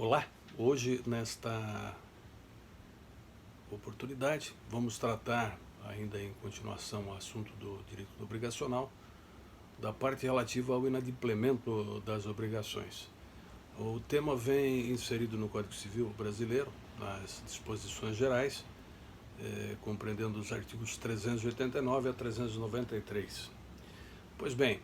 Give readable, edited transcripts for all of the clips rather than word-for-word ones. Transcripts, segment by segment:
Olá, hoje nesta oportunidade vamos tratar, ainda em continuação ao assunto do direito obrigacional, da parte relativa ao inadimplemento das obrigações. O tema vem inserido no Código Civil brasileiro, nas disposições gerais, compreendendo os artigos 389 a 393. Pois bem,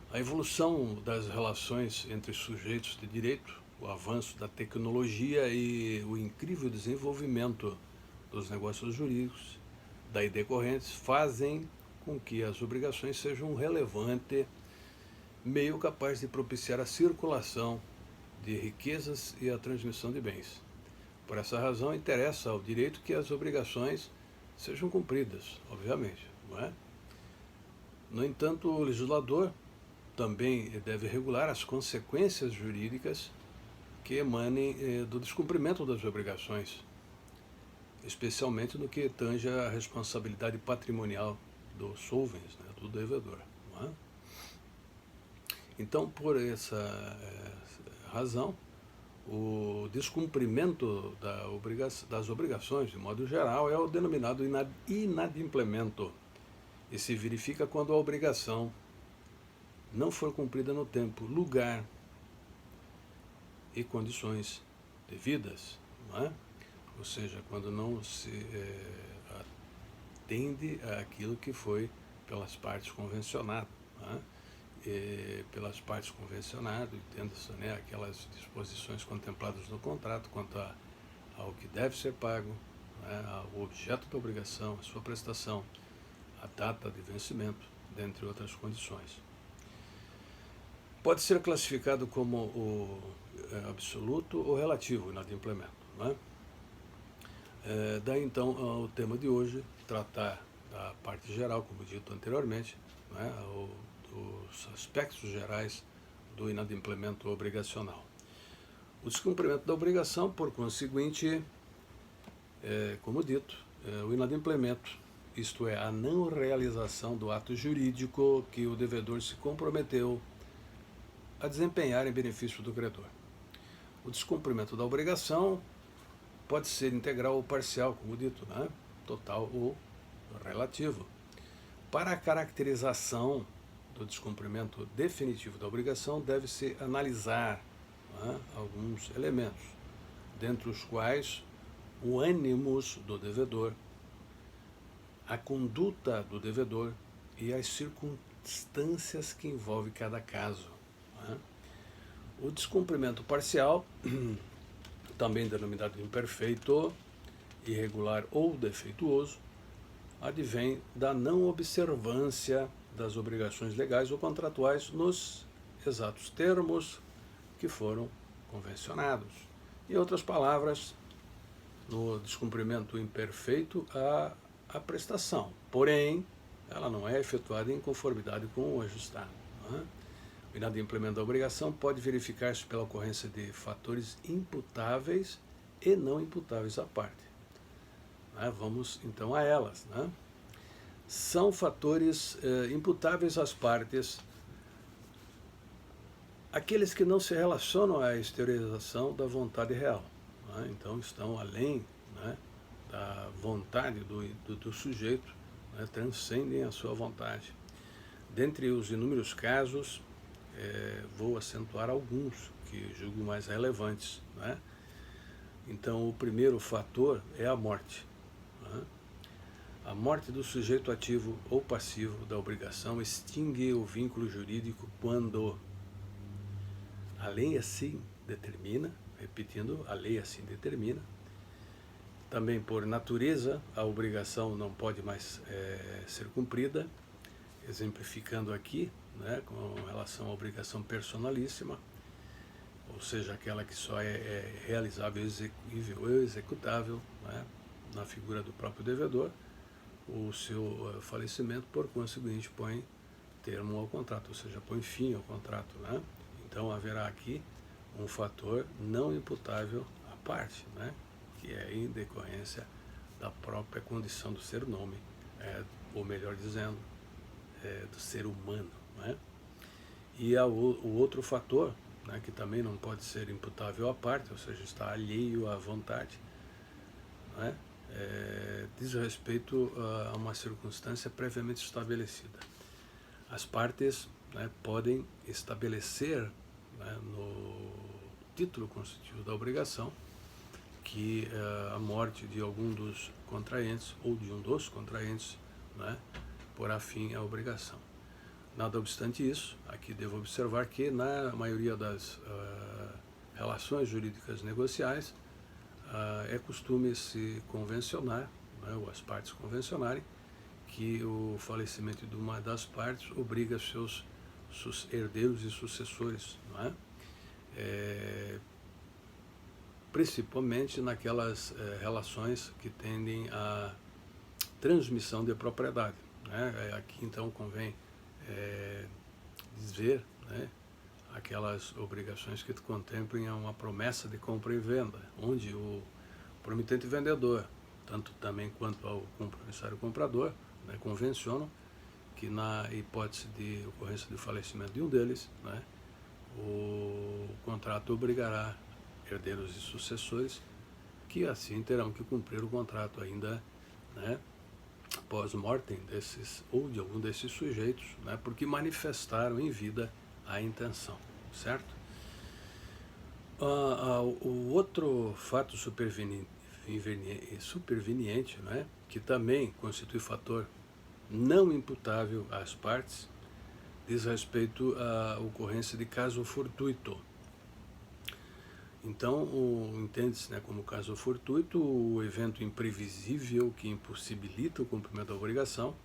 a evolução das relações entre sujeitos de direito, o avanço da tecnologia e o incrível desenvolvimento dos negócios jurídicos, daí decorrentes, fazem com que as obrigações sejam um relevante meio capaz de propiciar a circulação de riquezas e a transmissão de bens. Por essa razão, interessa ao direito que as obrigações sejam cumpridas, obviamente, não é? No entanto, o legislador também deve regular as consequências jurídicas que emanem do descumprimento das obrigações, especialmente no que tange à responsabilidade patrimonial do solvens, né, do devedor. Não é? Então, por essa razão, o descumprimento das obrigações, de modo geral, é o denominado inadimplemento, e se verifica quando a obrigação não for cumprida no tempo, lugar e condições devidas, não é? Ou seja, quando não se atende àquilo que foi pelas partes convencionado, não é? Pelas partes convencionado, entenda-se, né, aquelas disposições contempladas no contrato quanto ao que deve ser pago, né, ao objeto da obrigação, a sua prestação, a data de vencimento, dentre outras condições. Pode ser classificado como o absoluto ou relativo inadimplemento. Não é? Daí então o tema de hoje, tratar da parte geral, como dito anteriormente, não é? Dos aspectos gerais do inadimplemento obrigacional. O descumprimento da obrigação, por conseguinte, como dito, o inadimplemento, isto é, a não realização do ato jurídico que o devedor se comprometeu a desempenhar em benefício do credor. O descumprimento da obrigação pode ser integral ou parcial, como dito, né? Total ou relativo. Para a caracterização do descumprimento definitivo da obrigação, deve-se analisar, né, alguns elementos, dentre os quais o ânimos do devedor, a conduta do devedor e as circunstâncias que envolvem cada caso. O descumprimento parcial, também denominado imperfeito, irregular ou defeituoso, advém da não observância das obrigações legais ou contratuais nos exatos termos que foram convencionados. Em outras palavras, no descumprimento imperfeito, a prestação, porém, ela não é efetuada em conformidade com o ajustado. Não é? O inadimplemento da obrigação pode verificar-se pela ocorrência de fatores imputáveis e não imputáveis à parte. Vamos então a elas. São fatores imputáveis às partes aqueles que não se relacionam à exteriorização da vontade real. Então estão além, da vontade do sujeito, transcendem a sua vontade. Dentre os inúmeros casos, vou acentuar alguns que julgo mais relevantes. Então, o primeiro fator é a morte. A morte do sujeito ativo ou passivo da obrigação extingue o vínculo jurídico quando a lei assim determina, repetindo, a lei assim determina. Também, por natureza, a obrigação não pode mais ser cumprida, exemplificando aqui, com relação à obrigação personalíssima, ou seja, aquela que só é realizável, execuível ou executável, na figura do próprio devedor. O seu falecimento, por conseguinte, põe termo ao contrato, ou seja, põe fim ao contrato. Então haverá aqui um fator não imputável à parte, que é em decorrência da própria condição do ser nome, ou melhor dizendo, do ser humano. E o outro fator né, que também não pode ser imputável à parte, ou seja, está alheio à vontade, né, diz respeito a uma circunstância previamente estabelecida. As partes, né, podem estabelecer, né, no título constitutivo da obrigação que a morte de algum dos contraentes ou de um dos contraentes, né, porá fim à obrigação. Nada obstante isso, aqui devo observar que na maioria das relações jurídicas negociais é costume se convencionar, né, ou as partes convencionarem, que o falecimento de uma das partes obriga seus herdeiros e sucessores, não é? Principalmente naquelas relações que tendem à transmissão de propriedade, né? Aqui então convém dizer, né, aquelas obrigações que contemplem uma promessa de compra e venda, onde o promitente vendedor, tanto também quanto ao compromissário comprador, né, convencionam que na hipótese de ocorrência de falecimento de um deles, né, o contrato obrigará herdeiros e sucessores que assim terão que cumprir o contrato ainda, né, pós-mortem desses ou de algum desses sujeitos, né, porque manifestaram em vida a intenção, certo? O outro fato superveniente, né, que também constitui fator não imputável às partes, diz respeito à ocorrência de caso fortuito. Então, entende-se, né, como caso fortuito o evento imprevisível que impossibilita o cumprimento da obrigação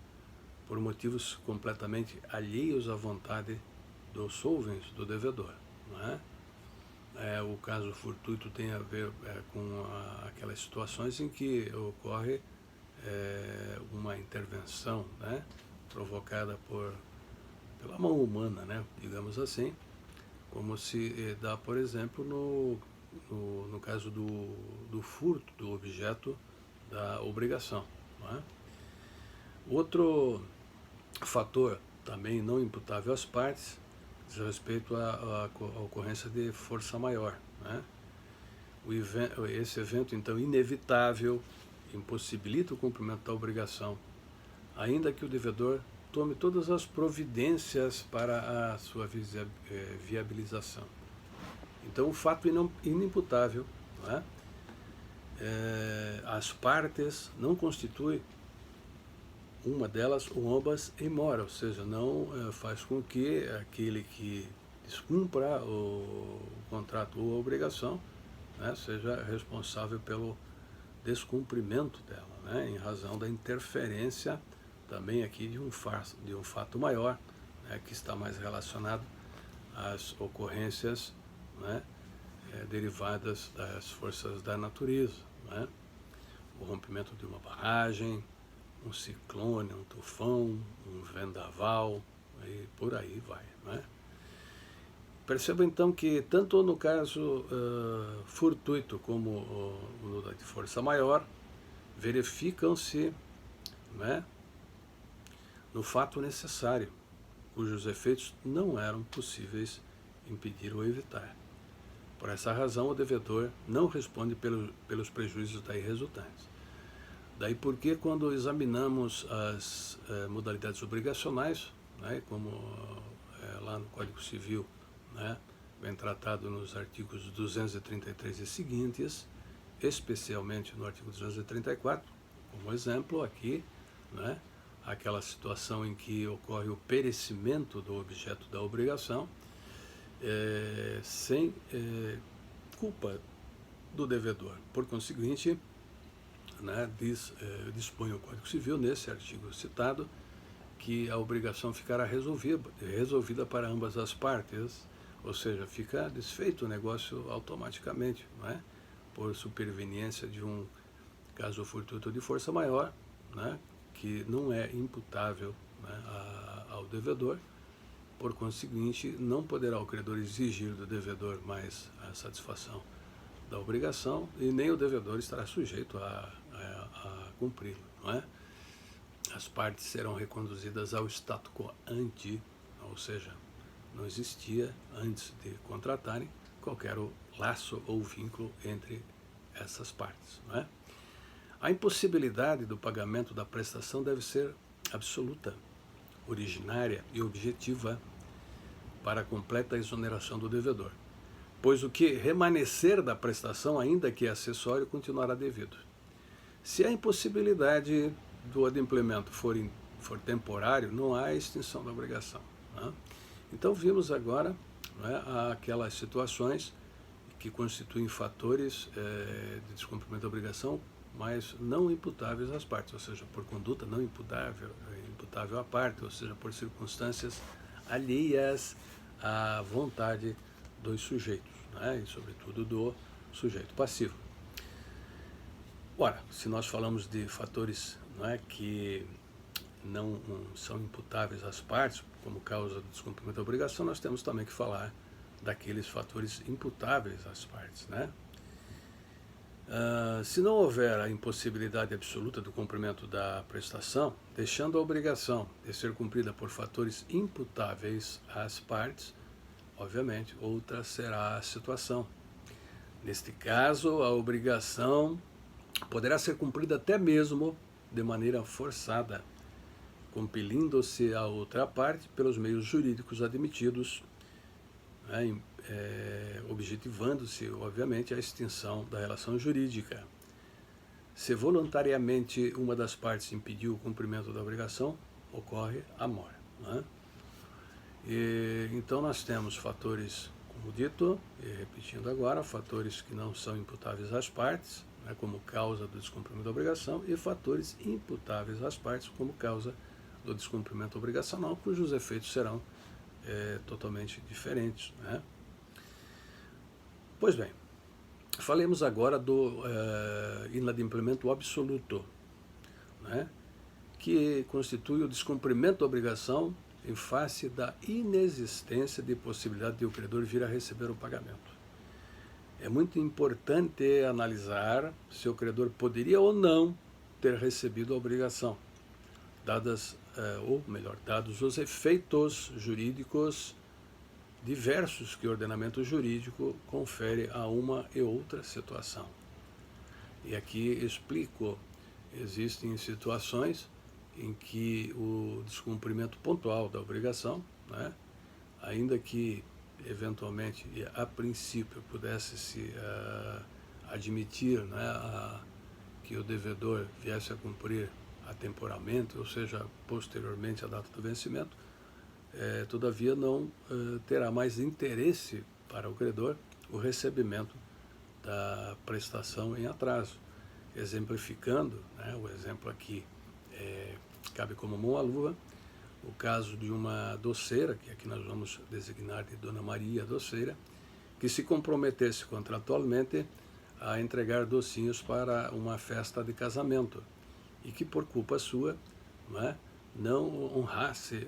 por motivos completamente alheios à vontade dos solvens, do devedor, não é? O caso fortuito tem a ver com aquelas situações em que ocorre uma intervenção, né, provocada pela mão humana, né, digamos assim, como se dá, por exemplo, no caso do furto do objeto da obrigação, não é? Outro fator também não imputável às partes diz respeito à ocorrência de força maior, né? Esse evento, então, inevitável, impossibilita o cumprimento da obrigação, ainda que o devedor tome todas as providências para a sua viabilização. Então, o fato inimputável, não é? As partes não constitui uma delas ou ambas em mora, ou seja, não faz com que aquele que descumpra o contrato ou a obrigação, né, seja responsável pelo descumprimento dela, né, em razão da interferência também aqui de um fato maior, né, que está mais relacionado às ocorrências, né, derivadas das forças da natureza, né, o rompimento de uma barragem, um ciclone, um tufão, um vendaval, e por aí vai, né? Perceba então que tanto no caso fortuito como no de força maior, verificam-se, né, no fato necessário, cujos efeitos não eram possíveis impedir ou evitar. Por essa razão, o devedor não responde pelos prejuízos daí resultantes. Daí porque quando examinamos as modalidades obrigacionais, né, como lá no Código Civil, né, bem tratado nos artigos 233 e seguintes, especialmente no artigo 234, como exemplo aqui, né, aquela situação em que ocorre o perecimento do objeto da obrigação, sem culpa do devedor. Por conseguinte, né, dispõe o Código Civil, nesse artigo citado, que a obrigação ficará resolvida para ambas as partes, ou seja, fica desfeito o negócio automaticamente, não é? Por superveniência de um caso fortuito de força maior, né, que não é imputável, né, ao devedor. Por conseguinte, não poderá o credor exigir do devedor mais a satisfação da obrigação e nem o devedor estará sujeito a cumpri-lo, não é? As partes serão reconduzidas ao status quo ante, ou seja, não existia, antes de contratarem, qualquer laço ou vínculo entre essas partes. Não é? A impossibilidade do pagamento da prestação deve ser absoluta, originária e objetiva para a completa exoneração do devedor, pois o que remanescer da prestação, ainda que acessório, continuará devido. Se a impossibilidade do adimplemento for temporário, não há extinção da obrigação. Né? Então vimos agora, né, aquelas situações que constituem fatores de descumprimento da obrigação, mas não imputáveis às partes, ou seja, por conduta não imputável à parte, ou seja, por circunstâncias alheias à vontade dos sujeitos, né, e sobretudo do sujeito passivo. Ora, se nós falamos de fatores, não é, que não são imputáveis às partes, como causa do descumprimento da obrigação, nós temos também que falar daqueles fatores imputáveis às partes, né? Se não houver a impossibilidade absoluta do cumprimento da prestação, deixando a obrigação de ser cumprida por fatores imputáveis às partes, obviamente, outra será a situação. Neste caso, a obrigação poderá ser cumprida até mesmo de maneira forçada, compelindo-se a outra parte pelos meios jurídicos admitidos, né, objetivando-se, obviamente, a extinção da relação jurídica. Se voluntariamente uma das partes impediu o cumprimento da obrigação, ocorre a mora. Né? Então nós temos fatores, como dito, e repetindo agora, fatores que não são imputáveis às partes, né, como causa do descumprimento da obrigação, e fatores imputáveis às partes como causa do descumprimento obrigacional, cujos efeitos serão totalmente diferentes. Né? Pois bem, falemos agora do inadimplemento absoluto, né, que constitui o descumprimento da obrigação em face da inexistência de possibilidade de o credor vir a receber o pagamento. É muito importante analisar se o credor poderia ou não ter recebido a obrigação, dados os efeitos jurídicos diversos que o ordenamento jurídico confere a uma e outra situação. E aqui explico, existem situações em que o descumprimento pontual da obrigação, né, ainda que eventualmente e a princípio pudesse se admitir, né, que o devedor viesse a cumprir atemporalmente, ou seja, posteriormente à data do vencimento, todavia não terá mais interesse para o credor o recebimento da prestação em atraso. Exemplificando, né, o exemplo aqui cabe como mão à luva, o caso de uma doceira, que aqui nós vamos designar de Dona Maria Doceira, que se comprometesse contratualmente a entregar docinhos para uma festa de casamento e que por culpa sua, não honrasse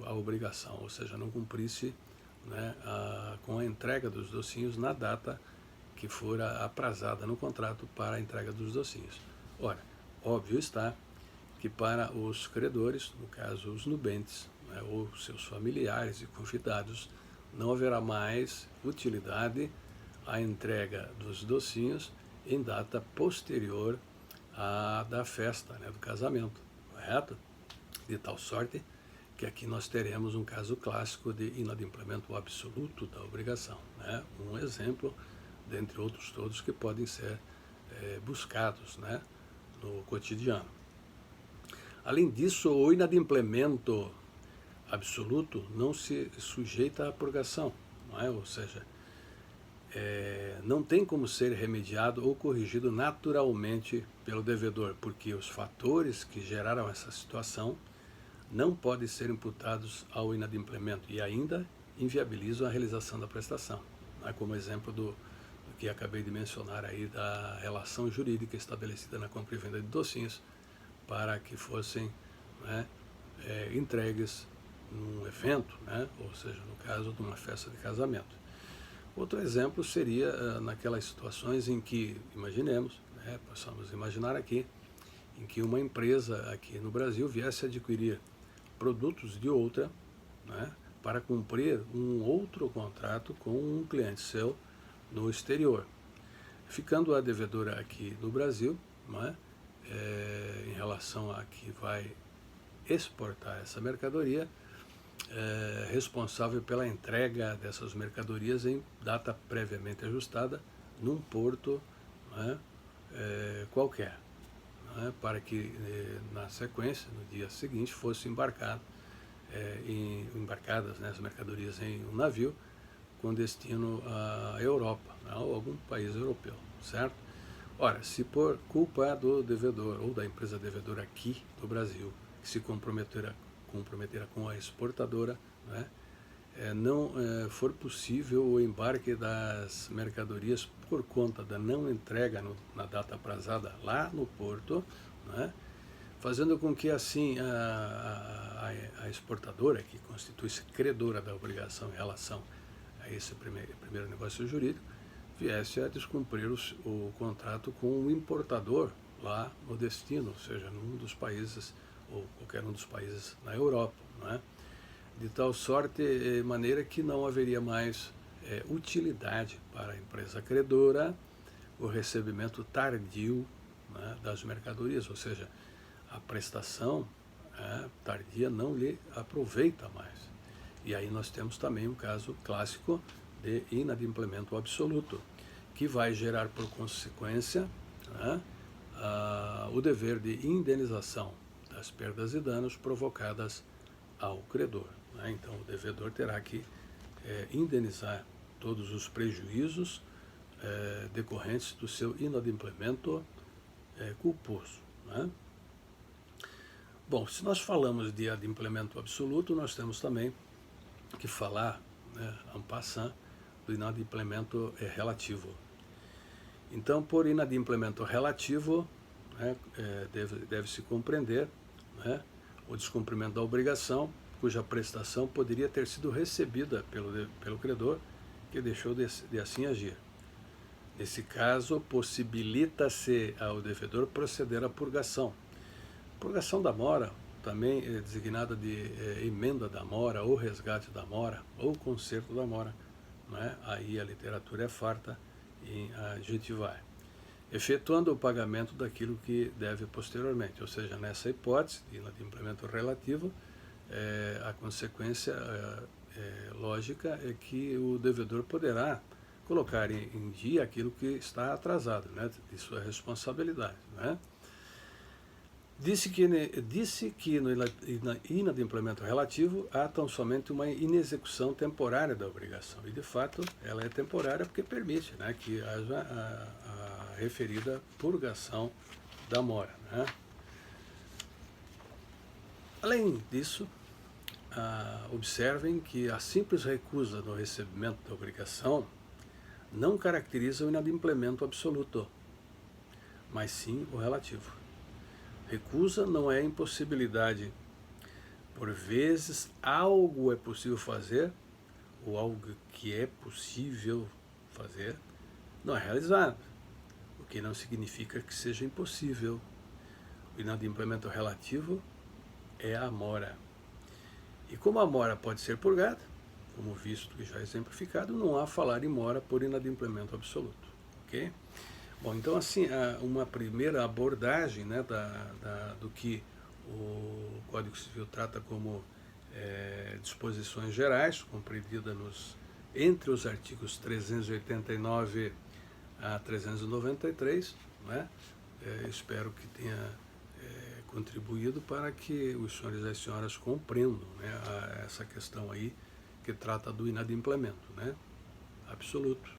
a obrigação, ou seja, não cumprisse, né, com a entrega dos docinhos na data que fora aprazada no contrato para a entrega dos docinhos. Ora, óbvio está que para os credores, no caso os nubentes, né, ou seus familiares e convidados, não haverá mais utilidade à entrega dos docinhos em data posterior à da festa, né, do casamento, correto? De tal sorte que aqui nós teremos um caso clássico de inadimplemento absoluto da obrigação, né? Um exemplo, dentre outros todos, que podem ser buscados, né, no cotidiano. Além disso, o inadimplemento absoluto não se sujeita à purgação, não é? Ou seja, não tem como ser remediado ou corrigido naturalmente pelo devedor, porque os fatores que geraram essa situação não podem ser imputados ao inadimplemento e ainda inviabilizam a realização da prestação. Como exemplo do que acabei de mencionar aí, da relação jurídica estabelecida na compra e venda de docinhos para que fossem, né, entregues num evento, né, ou seja, no caso de uma festa de casamento. Outro exemplo seria naquelas situações em que, imaginemos, né, possamos imaginar aqui, em que uma empresa aqui no Brasil viesse a adquirir produtos de outra, né, para cumprir um outro contrato com um cliente seu no exterior. Ficando a devedora aqui no Brasil, não é? Em relação a que vai exportar essa mercadoria, responsável pela entrega dessas mercadorias em data previamente ajustada num porto, não é? Qualquer, não é? Para que na sequência, no dia seguinte, fosse embarcadas né, as mercadorias em um navio com destino à Europa, né, ou algum país europeu, certo? Ora, se por culpa do devedor ou da empresa devedora aqui do Brasil, que se comprometerá com a exportadora, né, não for possível o embarque das mercadorias por conta da não entrega na data aprazada lá no porto, né, fazendo com que assim a exportadora, que constitui-se credora da obrigação em relação a esse primeiro negócio jurídico, viesse a descumprir o contrato com o importador lá no destino, ou seja, num dos países, ou qualquer um dos países na Europa, não é? De tal maneira que não haveria mais utilidade para a empresa credora o recebimento tardio, né, das mercadorias, ou seja, a prestação tardia não lhe aproveita mais. E aí nós temos também um caso clássico de inadimplemento absoluto, que vai gerar por consequência, né, o dever de indenização das perdas e danos provocadas ao credor, né? Então o devedor terá que indenizar todos os prejuízos decorrentes do seu inadimplemento culposo, né? Bom, se nós falamos de adimplemento absoluto, nós temos também que falar, né, en passant, do inadimplemento relativo. Então, por inadimplemento relativo, né, deve-se compreender, né, o descumprimento da obrigação cuja prestação poderia ter sido recebida pelo credor que deixou de assim agir. Nesse caso, possibilita-se ao devedor proceder à purgação. Purgação da mora, também designada de emenda da mora, ou resgate da mora, ou conserto da mora, né? Aí a literatura é farta em adjetivar, efetuando o pagamento daquilo que deve posteriormente, ou seja, nessa hipótese de inadimplemento relativo, a consequência lógica é que o devedor poderá colocar em dia aquilo que está atrasado, né, de sua responsabilidade, né? Disse que no inadimplemento relativo há tão somente uma inexecução temporária da obrigação, e de fato ela é temporária porque permite, né, que haja a referida purgação da mora, né? Além disso, observem que a simples recusa no recebimento da obrigação não caracteriza o inadimplemento absoluto, mas sim o relativo. Recusa não é impossibilidade. Por vezes, algo é possível fazer, ou algo que é possível fazer não é realizado, o que não significa que seja impossível. O inadimplemento relativo é a mora. E como a mora pode ser purgada, como visto e já exemplificado, não há falar em mora por inadimplemento absoluto. Ok? Bom, então assim, uma primeira abordagem, né, do que o Código Civil trata como disposições gerais, compreendida entre os artigos 389 a 393, né? Espero que tenha contribuído para que os senhores e as senhoras compreendam, né, essa questão aí que trata do inadimplemento, né, absoluto.